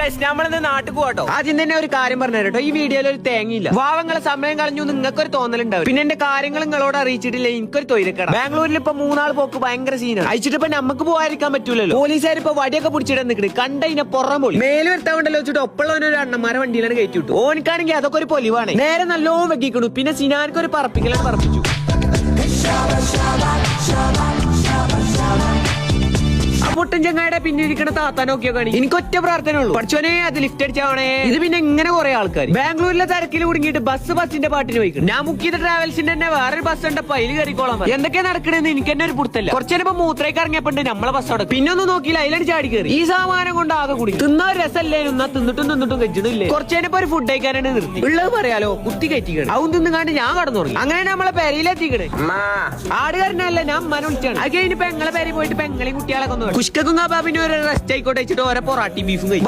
നമ്മളിന്ന് നാട്ടിൽ പോട്ടോ. ആദ്യം തന്നെ ഒരു കാര്യം പറഞ്ഞു കേട്ടോ, ഈ വീഡിയോയിൽ ഒരു തേങ്ങയില്ല. വാവങ്ങളെ സമയം കളഞ്ഞു നിങ്ങൾക്കൊരു തോന്നലുണ്ടാവും. പിന്നെ എന്റെ കാര്യങ്ങൾ നിങ്ങളോട് അറിയിച്ചിട്ടില്ല, എനിക്കൊരു തൊഴിലക്കട. ബാംഗ്ലൂരിൽ ഇപ്പൊ 3 നാൾ പോക്ക് ഭയങ്കര സീനാണ്. അയച്ചിട്ട് ഇപ്പൊ നമുക്ക് പോകാതിരിക്കാൻ പറ്റൂലല്ലോ. പോലീസുകാർ ഇപ്പൊ വടിയൊക്കെ പിടിച്ചിട്ട് നിൽക്കണേ കണ്ടതിനെ പുറം പൊളി. മേല് വരുത്താണ്ടല്ലോ വെച്ചിട്ട് ഒപ്പമുള്ളവനൊരു അണ്ണന്മാരെ വണ്ടിയിലാണ് കയറ്റി വിട്ടു. ഓനിക്കാണെങ്കിൽ അതൊക്കെ ഒരു പൊലിവാണ്. നേരെ നല്ലോണം വെക്കിക്കണു. പിന്നെ സിനാർക്ക് ഒരു പറപ്പിക്കലാണ് പറപ്പിച്ചു. പൊട്ടൻ ചങ്ങായുടെ പിന്നിരിക്കണ താത്താൻ നോക്കിയോ കാണി. എനിക്ക് ഒറ്റ പ്രാർത്ഥന ഉള്ളൂ, പഠിച്ചോനെ അത് ലിഫ്റ്റ് അടിച്ചാവണേ. ഇത് പിന്നെ ഇങ്ങനെ കുറെ ആൾക്കാർ ബാംഗ്ലൂരിലെ തിരക്കിൽ കുടുങ്ങിയിട്ട് ബസ്സിന്റെ പാട്ടിന് പോയിക്കണം. ഞാൻ ബുക്ക് ചെയ്ത ട്രാവൽസിന്റെ തന്നെ വേറൊരു ബസ് ഉണ്ട്, പൈല് കയറിക്കോളാം. എന്തൊക്കെയാ നടക്കണെന്ന് എനിക്ക് തന്നെ ഒരു പുറത്തല്ല. കുറച്ചേരം മൂത്രയ്ക്ക് ഇറങ്ങിയപ്പോണ്ട് നമ്മളെ ബസ് അവിടെ പിന്നെ ഒന്നും നോക്കിയില്ല, അതിലാണ് ചാടി കയറി. ഈ സാമാനം കൊണ്ട് ആകെ കുടി തിന്നാ രസമല്ലേ. തിന്നിട്ടും കഴിച്ചിട്ടില്ലേ. കുറച്ചേരം ഒരു ഫുഡ് കഴിക്കാനാണ് നിർത്തി. ഉള്ളത് പറയാലോ, കുത്തി കയറ്റിക്കണം. അവൻ തിന്നുകാണ്ട് ഞാൻ കടന്നു തുടങ്ങി. അങ്ങനെ നമ്മളെ പെരയിലെത്തിക്കണേ. ആടുകാരനല്ല, ഞാൻ മന വിളിച്ചാണ്. അത് കഴിഞ്ഞ് പെങ്ങളെ പേര് പോയിട്ട് പെങ്ങളെയും കുട്ടികളെ കൊന്നു. കുഷ്കുങ്ങാബാബിന് ഒരു റെസ്റ്റ് ആയിക്കോട്ടെ വെച്ചിട്ട് ഓരോ പൊറാട്ടി ബീഫും കഴിച്ചു.